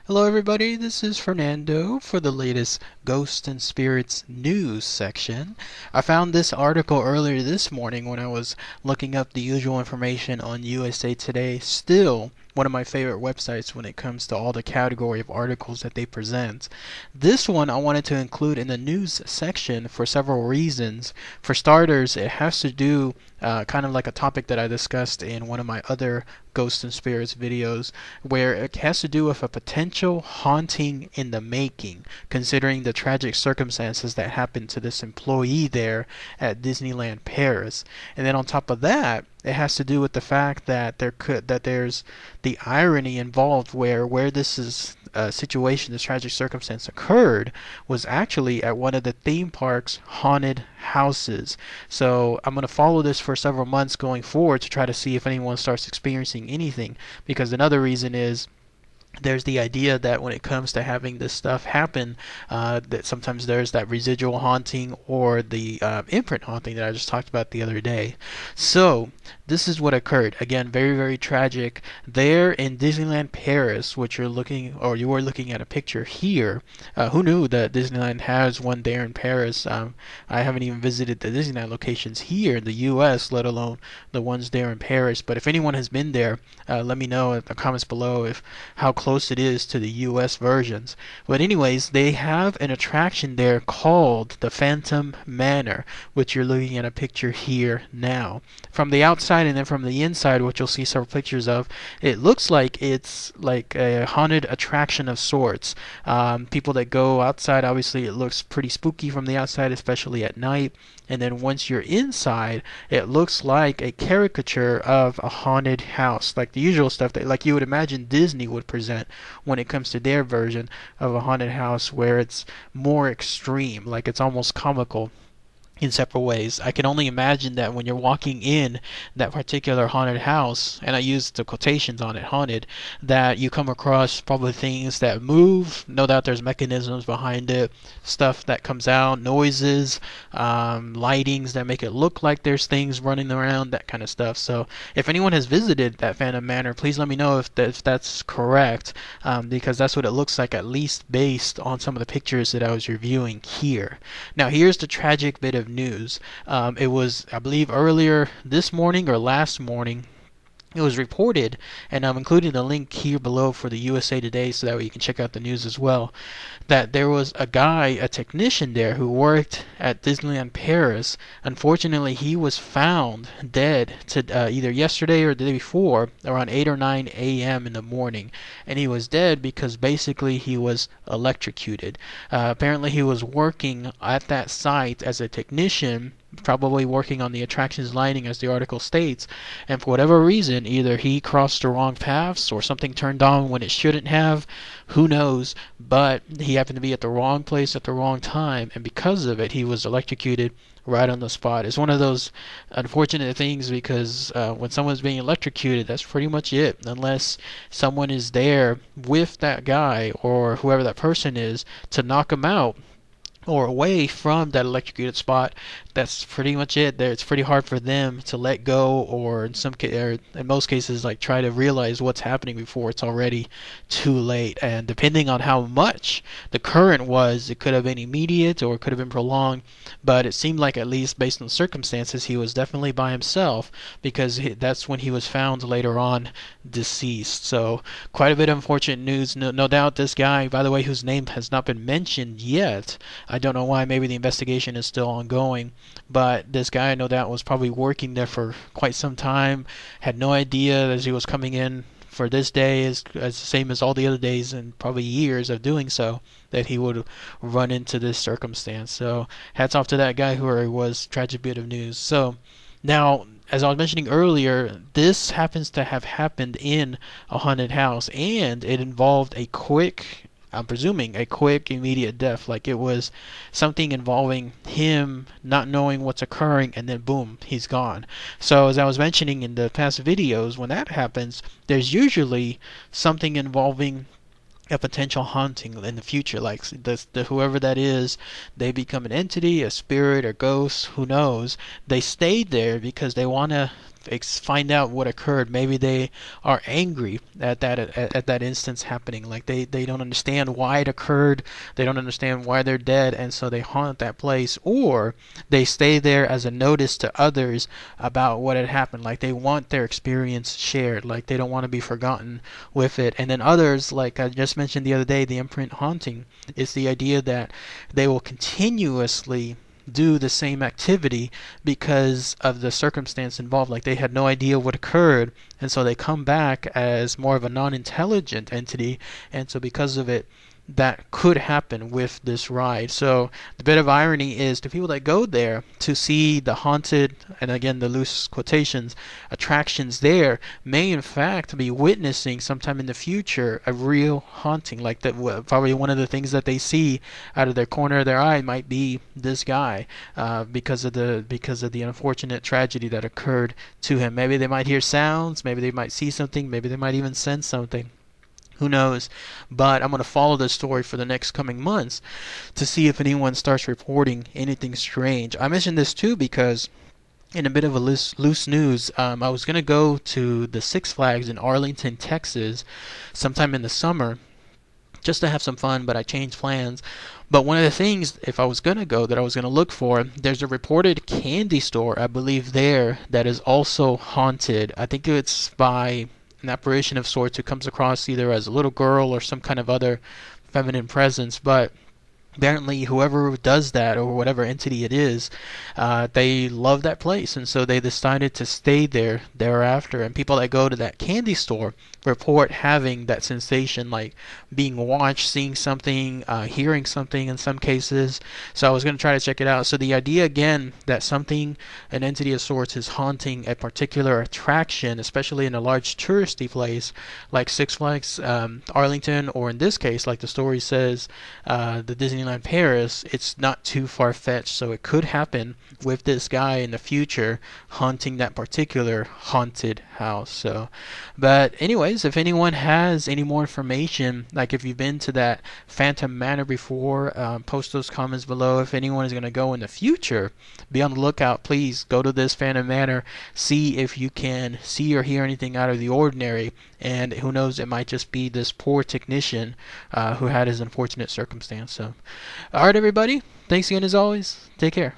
Hello, everybody. This is Fernando for the latest Ghosts and Spirits news section. I found this article earlier this morning when I was looking up the usual information on USA Today. Still one of my favorite websites when it comes to all the category of articles that they present. This one I wanted to include in the news section for several reasons. For starters, it has to do kind of like a topic that I discussed in one of my other Ghosts and Spirits videos, where it has to do with a potential haunting in the making, considering the tragic circumstances that happened to this employee there at Disneyland Paris. And then on top of that, it has to do with the fact that there's the irony involved where this is situation, this tragic circumstance occurred, was actually at one of the theme park's haunted houses. So I'm going to follow this for several months going forward to try to see if anyone starts experiencing anything. Because another reason is there's the idea that when it comes to having this stuff happen, that sometimes there's that residual haunting or the imprint haunting that I just talked about the other day. So this is what occurred. Again, very, very tragic. There in Disneyland Paris, which you are looking at a picture here. Who knew that Disneyland has one there in Paris? I haven't even visited the Disneyland locations here in the U.S., let alone the ones there in Paris. But if anyone has been there, let me know in the comments below if how close it is to the US versions. But anyways, they have an attraction there called the Phantom Manor, which you're looking at a picture here now. From the outside and then from the inside, which you'll see several pictures of, it looks like it's like a haunted attraction of sorts. People that go outside, obviously it looks pretty spooky from the outside, especially at night. And then once you're inside, it looks like a caricature of a haunted house, like the usual stuff that like you would imagine Disney would present when it comes to their version of a haunted house, where it's more extreme, like it's almost comical in several ways. I can only imagine that when you're walking in that particular haunted house, and I use the quotations on it, haunted, that you come across probably things that move. No doubt there's mechanisms behind it, stuff that comes out, noises, lightings that make it look like there's things running around, that kind of stuff. So if anyone has visited that Phantom Manor, please let me know if that's correct, because that's what it looks like, at least based on some of the pictures that I was reviewing here. Now here's the tragic bit of news. It was, I believe, earlier this morning or last morning. It was reported, and I'm including the link here below for the USA Today so that way you can check out the news as well, that there was a guy, a technician there who worked at Disneyland Paris. Unfortunately, he was found dead either yesterday or the day before around 8 or 9 a.m. in the morning. And he was dead because basically he was electrocuted. Apparently he was working at that site as a technician, probably working on the attractions lighting, as the article states, and for whatever reason, either he crossed the wrong paths or something turned on when it shouldn't have, who knows, but he happened to be at the wrong place at the wrong time, and because of it he was electrocuted right on the spot. It's one of those unfortunate things because when someone's being electrocuted, that's pretty much it, unless someone is there with that guy or whoever that person is to knock him out or away from that electrocuted spot. That's pretty much it. There, it's pretty hard for them to let go, or in most cases, like try to realize what's happening before it's already too late. And depending on how much the current was, it could have been immediate or it could have been prolonged. But it seemed like, at least based on the circumstances, he was definitely by himself, because that's when he was found later on deceased. So quite a bit of unfortunate news. No doubt this guy, by the way, whose name has not been mentioned yet, I don't know why, maybe the investigation is still ongoing, but this guy, no doubt, was probably working there for quite some time, had no idea as he was coming in for this day, as the same as all the other days and probably years of doing so, that he would run into this circumstance. So hats off to that guy, who was tragic bit of news. So now, as I was mentioning earlier, this happens to have happened in a haunted house, and it involved I'm presuming a quick, immediate death. Like it was something involving him not knowing what's occurring, and then boom, he's gone. So as I was mentioning in the past videos, when that happens, there's usually something involving a potential haunting in the future. Like whoever that is, they become an entity, a spirit, or ghost, who knows. They stayed there because they want to find out what occurred. Maybe they are angry at that instance happening. Like they don't understand why it occurred. They don't understand why they're dead, and so they haunt that place, or they stay there as a notice to others about what had happened. Like they want their experience shared. Like they don't want to be forgotten with it. And then others, like I just mentioned the other day, the imprint haunting is the idea that they will continuously do the same activity because of the circumstance involved. Like they had no idea what occurred, and so they come back as more of a non-intelligent entity, and so because of it, that could happen with this ride. So the bit of irony is the people that go there to see the haunted, and again the loose quotations, attractions there may in fact be witnessing sometime in the future a real haunting. Like that, probably one of the things that they see out of their corner of their eye might be this guy, because of the unfortunate tragedy that occurred to him. Maybe they might hear sounds, maybe they might see something, maybe they might even sense something. Who knows? But I'm going to follow this story for the next coming months to see if anyone starts reporting anything strange. I mentioned this too because in a bit of a loose news, I was going to go to the Six Flags in Arlington, Texas sometime in the summer just to have some fun, but I changed plans. But one of the things, if I was going to go, that I was going to look for, there's a reported candy store, I believe, there that is also haunted. I think it's by an apparition of sorts who comes across either as a little girl or some kind of other feminine presence, but apparently whoever does that, or whatever entity it is, they love that place, and so they decided to stay there thereafter. And people that go to that candy store report having that sensation, like being watched, seeing something, hearing something in some cases. So I was going to try to check it out. So the idea again that something, an entity of sorts, is haunting a particular attraction, especially in a large touristy place like Six Flags Arlington, or in this case, like the story says, the Disneyland Paris, it's not too far-fetched. So it could happen with this guy in the future haunting that particular haunted house. So, but anyways, if anyone has any more information, like if you've been to that Phantom Manor before, post those comments below. If anyone is going to go in the future, be on the lookout. Please go to this Phantom Manor, see if you can see or hear anything out of the ordinary. And who knows, it might just be this poor technician who had his unfortunate circumstance. So, alright everybody, thanks again as always. Take care.